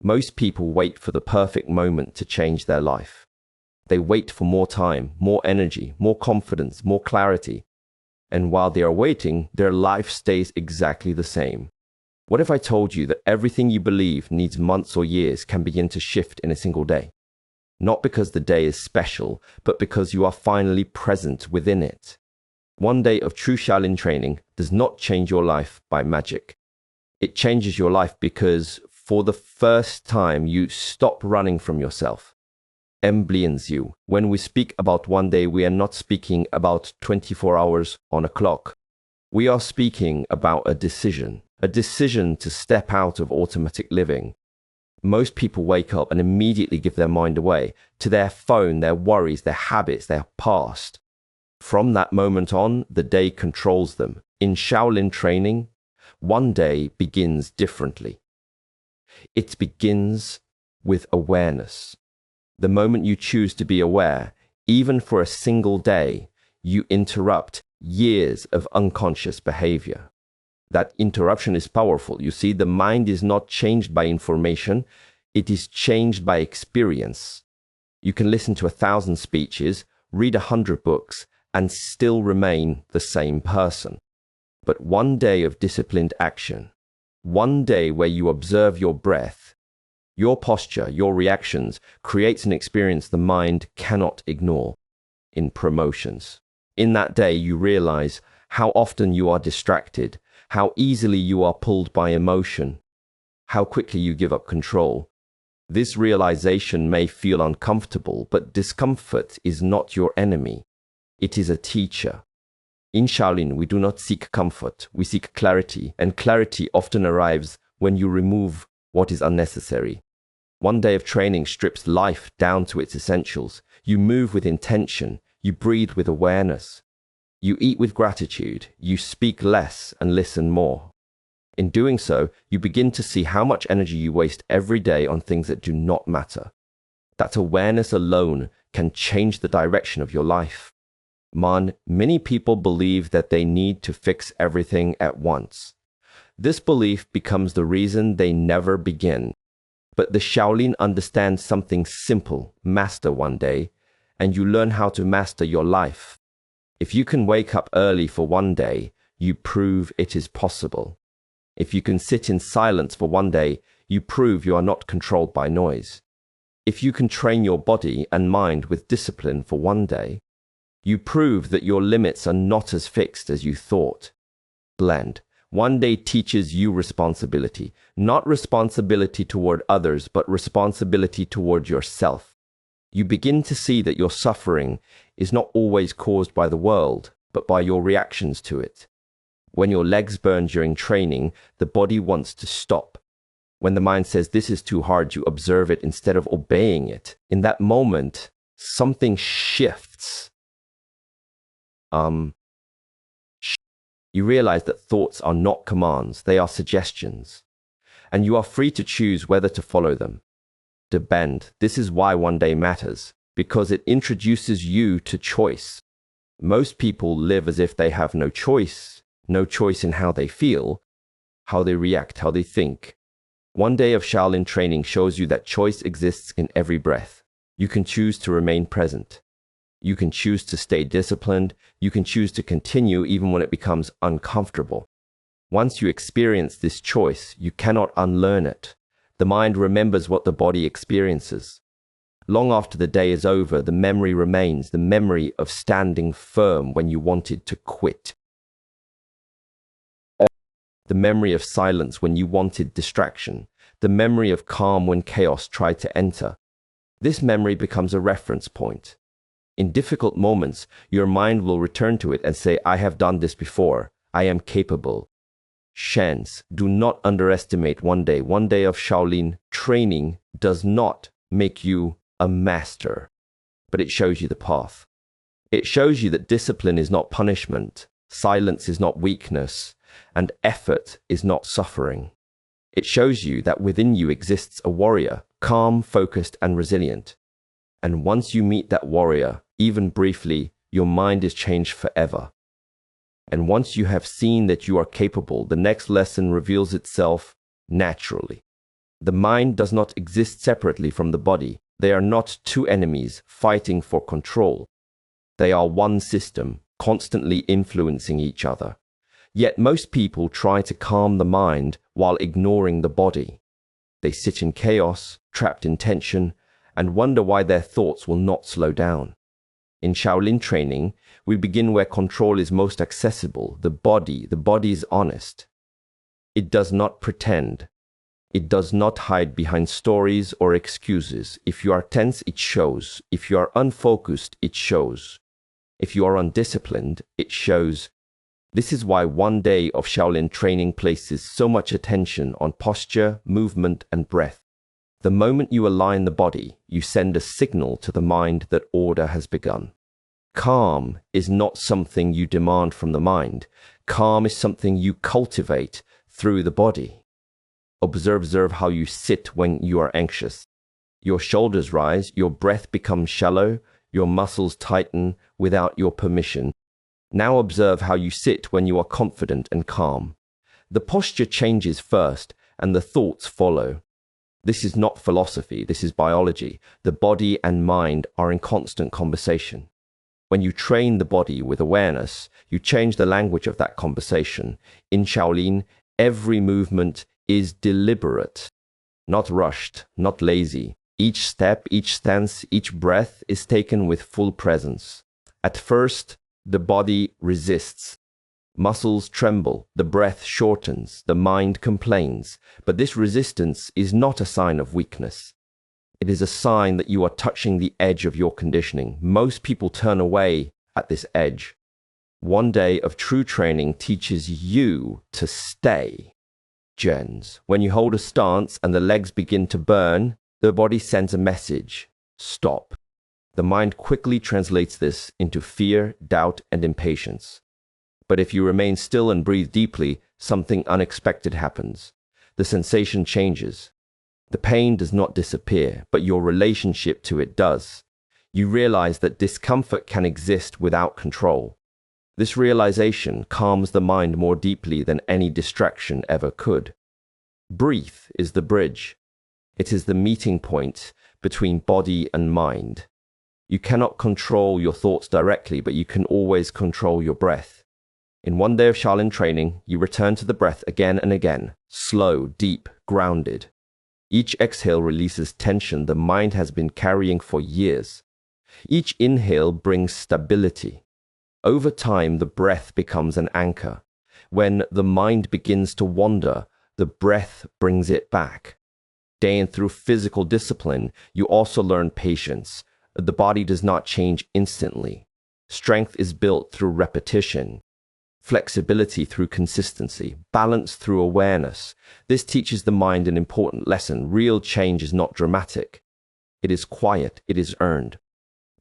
Most people wait for the perfect moment to change their life. They wait for more time, more energy, more confidence, more clarity. And while they are waiting, their life stays exactly the same. What if I told you that everything you believe needs months or years can begin to shift in a single day? Not because the day is special, but because you are finally present within it. One day of true Shaolin training does not change your life by magic. It changes your life because for the first time you stop running from yourself. Embodies you. When we speak about one day, we are not speaking about 24 hours on a clock. We are speaking about a decision to step out of automatic living. Most people wake up and immediately give their mind away to their phone, their worries, their habits, their past. From that moment on, the day controls them. In Shaolin training, one day begins differently. It begins with awareness. The moment you choose to be aware, even for a single day, you interrupt years of unconscious behavior. That interruption is powerful. You see, the mind is not changed by information, it is changed by experience. You can listen to 1,000 speeches, read 100 books, and still remain the same person. But one day of disciplined action, one day where you observe your breath, your posture, your reactions, creates an experience the mind cannot ignore. In promotions, in that day you realize how often you are distracted, how easily you are pulled by emotion, how quickly you give up control. This realization may feel uncomfortable, but discomfort is not your enemy. It is a teacher. In Shaolin, we do not seek comfort, we seek clarity, and clarity often arrives when you remove what is unnecessary. One day of training strips life down to its essentials. You move with intention, you breathe with awareness. You eat with gratitude, you speak less and listen more. In doing so, you begin to see how much energy you waste every day on things that do not matter. That awareness alone can change the direction of your life. Many people believe that they need to fix everything at once. This belief becomes the reason they never begin. But the Shaolin understands something simple: master one day, and you learn how to master your life. If you can wake up early for one day, you prove it is possible. If you can sit in silence for one day, you prove you are not controlled by noise. If you can train your body and mind with discipline for one day, you prove that your limits are not as fixed as you thought. Blend. One day teaches you responsibility, not responsibility toward others, but responsibility toward yourself. You begin to see that your suffering is not always caused by the world, but by your reactions to it. When your legs burn during training, the body wants to stop. When the mind says this is too hard, you observe it instead of obeying it. In that moment, something shifts. You realize that thoughts are not commands, they are suggestions. And you are free to choose whether to follow them. To bend. This is why one day matters, because it introduces you to choice. Most people live as if they have no choice in how they feel, how they react, how they think. One day of Shaolin training shows you that choice exists in every breath. You can choose to remain present. You can choose to stay disciplined. You can choose to continue even when it becomes uncomfortable. Once you experience this choice, you cannot unlearn it. The mind remembers what the body experiences. Long after the day is over, the memory remains, the memory of standing firm when you wanted to quit. The memory of silence when you wanted distraction. The memory of calm when chaos tried to enter. This memory becomes a reference point. In difficult moments, your mind will return to it and say, I have done this before. I am capable. Chance. Do not underestimate one day. One day of Shaolin training does not make you a master, but it shows you the path. It shows you that discipline is not punishment, silence is not weakness, and effort is not suffering. It shows you that within you exists a warrior, calm, focused, and resilient. And once you meet that warrior, even briefly, your mind is changed forever. And once you have seen that you are capable, the next lesson reveals itself naturally. The mind does not exist separately from the body. They are not two enemies fighting for control. They are one system, constantly influencing each other. Yet most people try to calm the mind while ignoring the body. They sit in chaos, trapped in tension, and wonder why their thoughts will not slow down. In Shaolin training, we begin where control is most accessible, the body. The body is honest. It does not pretend. It does not hide behind stories or excuses. If you are tense, it shows. If you are unfocused, it shows. If you are undisciplined, it shows. This is why one day of Shaolin training places so much attention on posture, movement, and breath. The moment you align the body, you send a signal to the mind that order has begun. Calm is not something you demand from the mind. Calm is something you cultivate through the body. Observe how you sit when you are anxious. Your shoulders rise, your breath becomes shallow, your muscles tighten without your permission. Now observe how you sit when you are confident and calm. The posture changes first, and the thoughts follow. This is not philosophy, this is biology. The body and mind are in constant conversation. When you train the body with awareness, you change the language of that conversation. In Shaolin, every movement is deliberate, not rushed, not lazy. Each step, each stance, each breath is taken with full presence. At first, the body resists. Muscles tremble, the breath shortens, the mind complains. But this resistance is not a sign of weakness. It is a sign that you are touching the edge of your conditioning. Most people turn away at this edge. One day of true training teaches you to stay. Gens. When you hold a stance and the legs begin to burn, the body sends a message. Stop. The mind quickly translates this into fear, doubt, and impatience. But if you remain still and breathe deeply, something unexpected happens. The sensation changes. The pain does not disappear, but your relationship to it does. You realize that discomfort can exist without control. This realization calms the mind more deeply than any distraction ever could. Breathe is the bridge. It is the meeting point between body and mind. You cannot control your thoughts directly, but you can always control your breath. In one day of Shaolin training, you return to the breath again and again, slow, deep, grounded. Each exhale releases tension the mind has been carrying for years. Each inhale brings stability. Over time, the breath becomes an anchor. When the mind begins to wander, the breath brings it back. And through physical discipline, you also learn patience. The body does not change instantly. Strength is built through repetition. Flexibility through consistency, balance through awareness. This teaches the mind an important lesson. Real change is not dramatic. It is quiet, it is earned.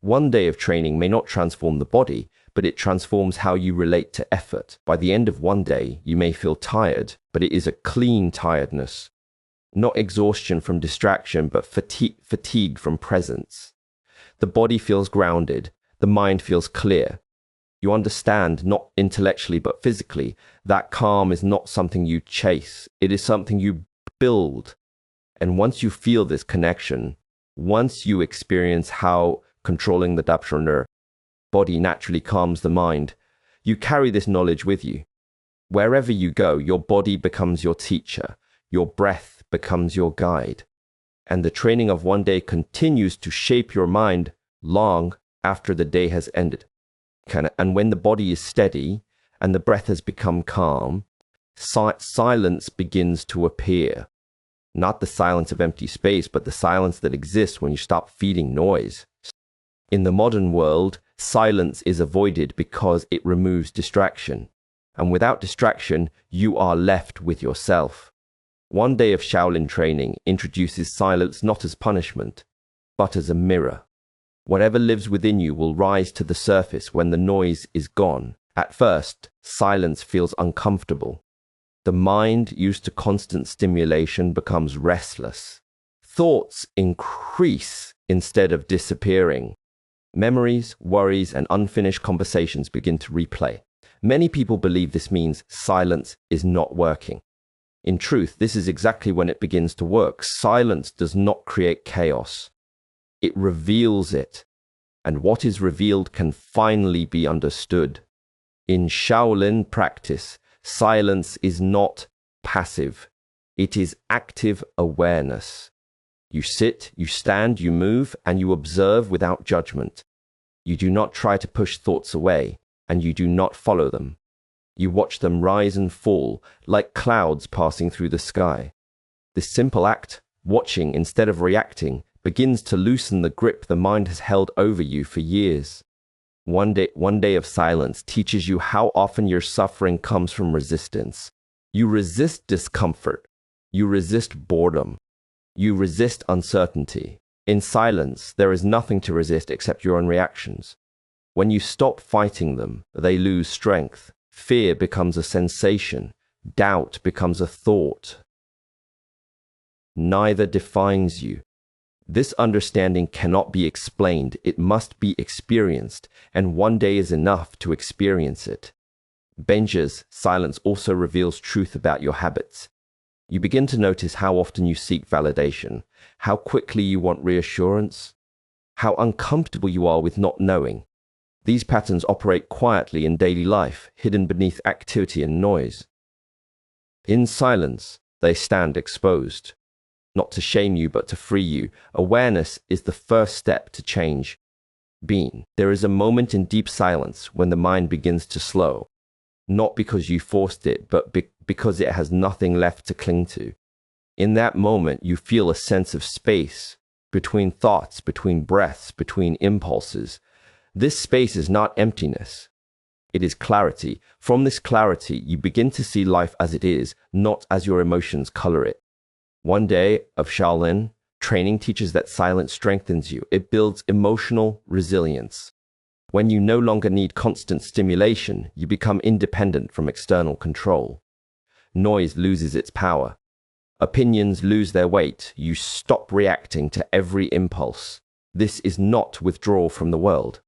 One day of training may not transform the body, but it transforms how you relate to effort. By the end of one day, you may feel tired, but it is a clean tiredness. Not exhaustion from distraction, but fatigue from presence. The body feels grounded, the mind feels clear. You understand, not intellectually but physically, that calm is not something you chase. It is something you build. And once you feel this connection, once you experience how controlling the Dabshoner body naturally calms the mind, you carry this knowledge with you. Wherever you go, your body becomes your teacher. Your breath becomes your guide. And the training of one day continues to shape your mind long after the day has ended. And when the body is steady and the breath has become calm, silence begins to appear. Not the silence of empty space, but the silence that exists when you stop feeding noise. In the modern world, silence is avoided because it removes distraction. And without distraction, you are left with yourself. One day of Shaolin training introduces silence not as punishment, but as a mirror. Whatever lives within you will rise to the surface when the noise is gone. At first, silence feels uncomfortable. The mind, used to constant stimulation, becomes restless. Thoughts increase instead of disappearing. Memories, worries, and unfinished conversations begin to replay. Many people believe this means silence is not working. In truth, this is exactly when it begins to work. Silence does not create chaos. It reveals it. And what is revealed can finally be understood. In Shaolin practice, silence is not passive. It is active awareness. You sit, you stand, you move, and you observe without judgment. You do not try to push thoughts away, and you do not follow them. You watch them rise and fall, like clouds passing through the sky. This simple act, watching instead of reacting, begins to loosen the grip the mind has held over you for years. One day of silence teaches you how often your suffering comes from resistance. You resist discomfort. You resist boredom. You resist uncertainty. In silence, there is nothing to resist except your own reactions. When you stop fighting them, they lose strength. Fear becomes a sensation. Doubt becomes a thought. Neither defines you. This understanding cannot be explained. It must be experienced, and one day is enough to experience it. Benja's silence also reveals truth about your habits. You begin to notice how often you seek validation, how quickly you want reassurance, how uncomfortable you are with not knowing. These patterns operate quietly in daily life, hidden beneath activity and noise. In silence, they stand exposed. Not to shame you, but to free you. Awareness is the first step to change being. There is a moment in deep silence when the mind begins to slow. Not because you forced it, but because it has nothing left to cling to. In that moment, you feel a sense of space between thoughts, between breaths, between impulses. This space is not emptiness. It is clarity. From this clarity, you begin to see life as it is, not as your emotions color it. One day of Shaolin training teaches that silence strengthens you. It builds emotional resilience. When you no longer need constant stimulation, you become independent from external control. Noise loses its power. Opinions lose their weight. You stop reacting to every impulse. This is not withdrawal from the world.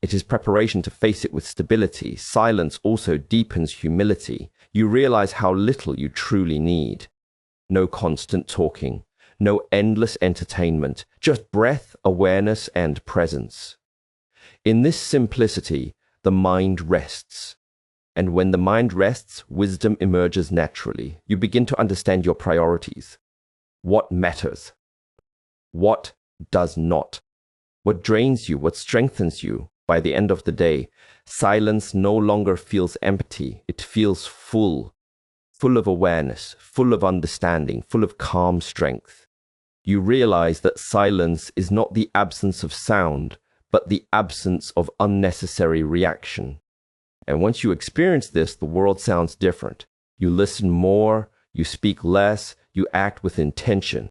It is preparation to face it with stability. Silence also deepens humility. You realize how little you truly need. No constant talking, no endless entertainment, just breath, awareness, and presence. In this simplicity, the mind rests. And when the mind rests, wisdom emerges naturally. You begin to understand your priorities. What matters? What does not? What drains you? What strengthens you? By the end of the day, silence no longer feels empty. It feels full. Full of awareness, full of understanding, full of calm strength. You realize that silence is not the absence of sound, but the absence of unnecessary reaction. And once you experience this, the world sounds different. You listen more, you speak less, you act with intention.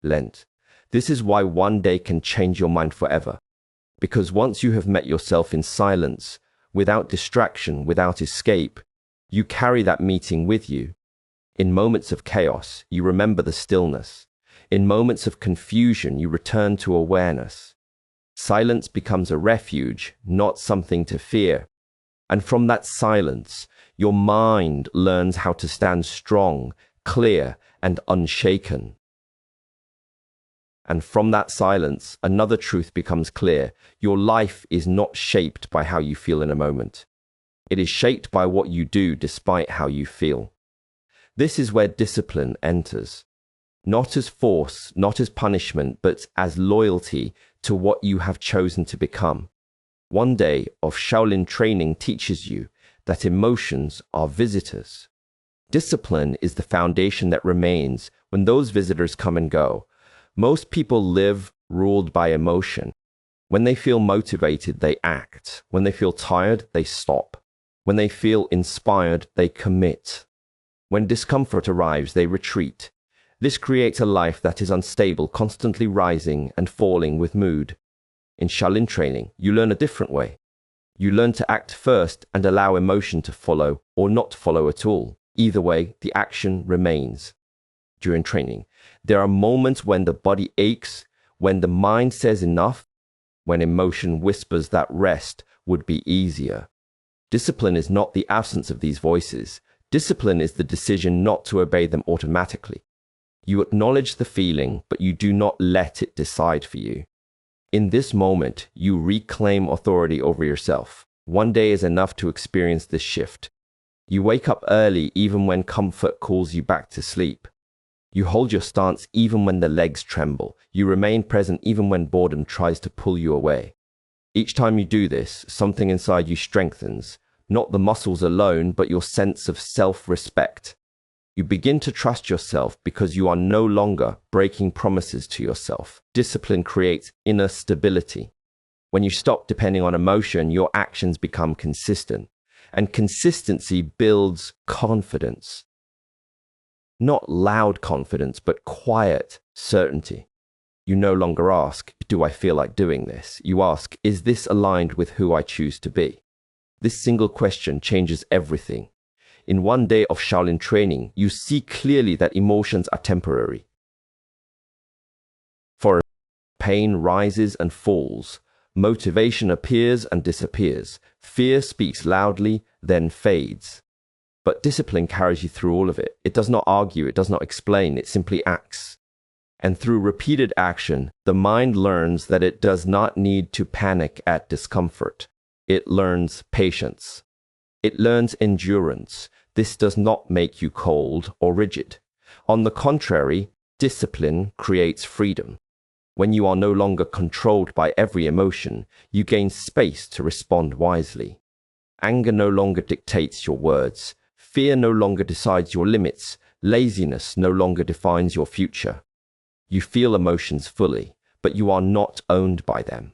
Lent. This is why one day can change your mind forever. Because once you have met yourself in silence, without distraction, without escape, you carry that meeting with you. In moments of chaos, you remember the stillness. In moments of confusion, you return to awareness. Silence becomes a refuge, not something to fear. And from that silence, your mind learns how to stand strong, clear, and unshaken. And from that silence, another truth becomes clear. Your life is not shaped by how you feel in a moment. It is shaped by what you do despite how you feel. This is where discipline enters. Not as force, not as punishment, but as loyalty to what you have chosen to become. One day of Shaolin training teaches you that emotions are visitors. Discipline is the foundation that remains when those visitors come and go. Most people live ruled by emotion. When they feel motivated, they act. When they feel tired, they stop. When they feel inspired, they commit. When discomfort arrives, they retreat. This creates a life that is unstable, constantly rising and falling with mood. In Shaolin training, you learn a different way. You learn to act first and allow emotion to follow, or not follow at all. Either way, the action remains. During training, there are moments when the body aches, when the mind says enough, when emotion whispers that rest would be easier. Discipline is not the absence of these voices. Discipline is the decision not to obey them automatically. You acknowledge the feeling, but you do not let it decide for you. In this moment, you reclaim authority over yourself. One day is enough to experience this shift. You wake up early even when comfort calls you back to sleep. You hold your stance even when the legs tremble. You remain present even when boredom tries to pull you away. Each time you do this, something inside you strengthens, not the muscles alone, but your sense of self-respect. You begin to trust yourself because you are no longer breaking promises to yourself. Discipline creates inner stability. When you stop depending on emotion, your actions become consistent, and consistency builds confidence. Not loud confidence, but quiet certainty. You no longer ask, do I feel like doing this? You ask, is this aligned with who I choose to be? This single question changes everything. In one day of Shaolin training, you see clearly that emotions are temporary. For pain rises and falls, motivation appears and disappears, fear speaks loudly, then fades. But discipline carries you through all of it. It does not argue, it does not explain, it simply acts. And through repeated action, the mind learns that it does not need to panic at discomfort. It learns patience. It learns endurance. This does not make you cold or rigid. On the contrary, discipline creates freedom. When you are no longer controlled by every emotion, you gain space to respond wisely. Anger no longer dictates your words. Fear no longer decides your limits. Laziness no longer defines your future. You feel emotions fully, but you are not owned by them.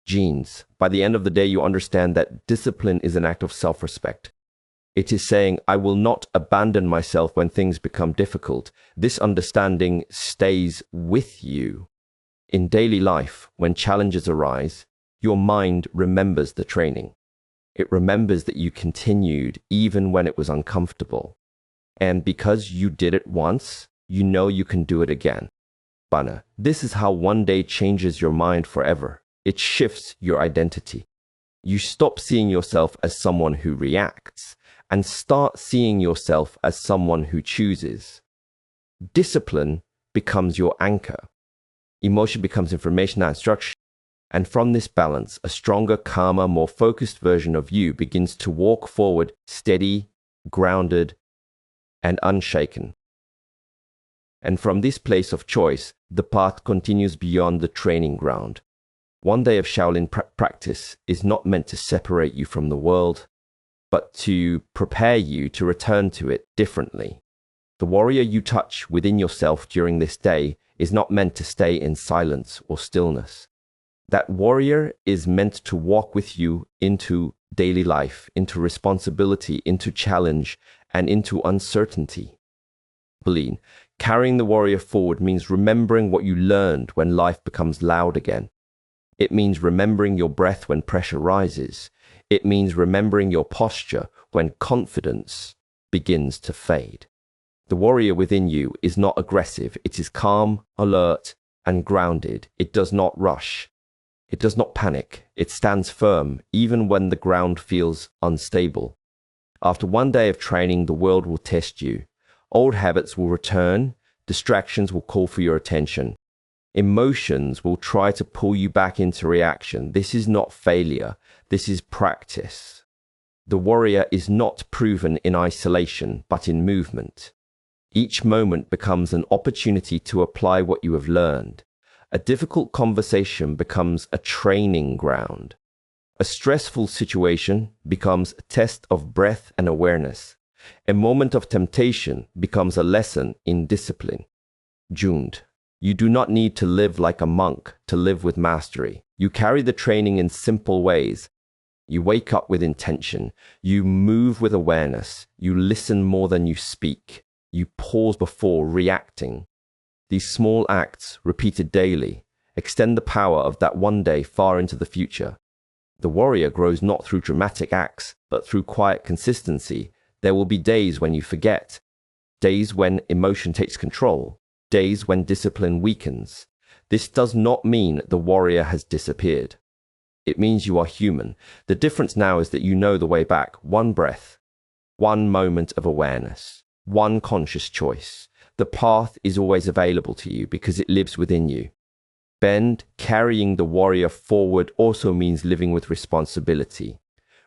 Genes, by the end of the day, you understand that discipline is an act of self-respect. It is saying, I will not abandon myself when things become difficult. This understanding stays with you. In daily life, when challenges arise, your mind remembers the training. It remembers that you continued even when it was uncomfortable. And because you did it once, you know you can do it again. Bana, this is how one day changes your mind forever. It shifts your identity. You stop seeing yourself as someone who reacts and start seeing yourself as someone who chooses. Discipline becomes your anchor. Emotion becomes information and instruction. And from this balance, a stronger, calmer, more focused version of you begins to walk forward, steady, grounded, and unshaken. And from this place of choice, the path continues beyond the training ground. One day of Shaolin practice is not meant to separate you from the world, but to prepare you to return to it differently. The warrior you touch within yourself during this day is not meant to stay in silence or stillness. That warrior is meant to walk with you into daily life, into responsibility, into challenge, and into uncertainty. Carrying the warrior forward means remembering what you learned when life becomes loud again. It means remembering your breath when pressure rises. It means remembering your posture when confidence begins to fade. The warrior within you is not aggressive. It is calm, alert, and grounded. It does not rush. It does not panic. It stands firm even when the ground feels unstable. After one day of training, the world will test you. Old habits will return. Distractions will call for your attention. Emotions will try to pull you back into reaction. This is not failure. This is practice. The warrior is not proven in isolation, but in movement. Each moment becomes an opportunity to apply what you have learned. A difficult conversation becomes a training ground. A stressful situation becomes a test of breath and awareness. A moment of temptation becomes a lesson in discipline. Jund, you do not need to live like a monk to live with mastery. You carry the training in simple ways. You wake up with intention. You move with awareness. You listen more than you speak. You pause before reacting. These small acts, repeated daily, extend the power of that one day far into the future. The warrior grows not through dramatic acts, but through quiet consistency. There will be days when you forget, days when emotion takes control, days when discipline weakens. This does not mean the warrior has disappeared. It means you are human. The difference now is that you know the way back. One breath, One moment of awareness, one conscious choice. The path is always available to you because it lives within you. Bend, carrying the warrior forward also means living with responsibility.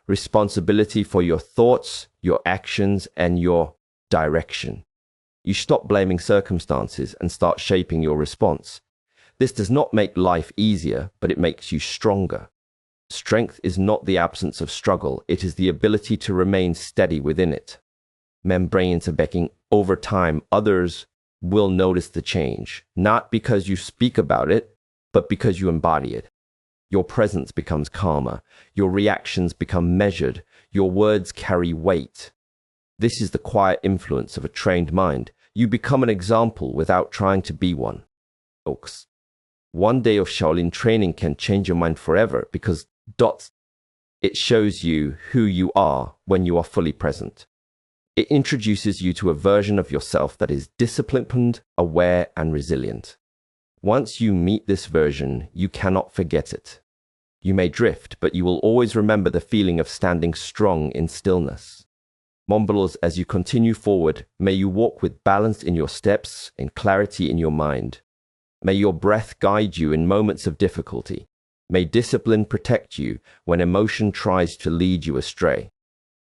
Responsibility for your thoughts, your actions, and your direction. You stop blaming circumstances and start shaping your response. This does not make life easier, but it makes you stronger. Strength is not the absence of struggle, it is the ability to remain steady within it. Membranentabecking, over time, others will notice the change, not because you speak about it, but because you embody it. Your presence becomes calmer, your reactions become measured, your words carry weight. This is the quiet influence of a trained mind. You become an example without trying to be one. Folks, one day of Shaolin training can change your mind forever because it shows you who you are when you are fully present. It introduces you to a version of yourself that is disciplined, aware, and resilient. Once you meet this version, you cannot forget it. You may drift, but you will always remember the feeling of standing strong in stillness. Mombalos, as you continue forward, may you walk with balance in your steps and clarity in your mind. May your breath guide you in moments of difficulty. May discipline protect you when emotion tries to lead you astray.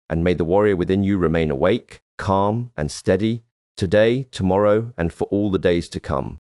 And may the warrior within you remain awake, calm, and steady, today, tomorrow, and for all the days to come.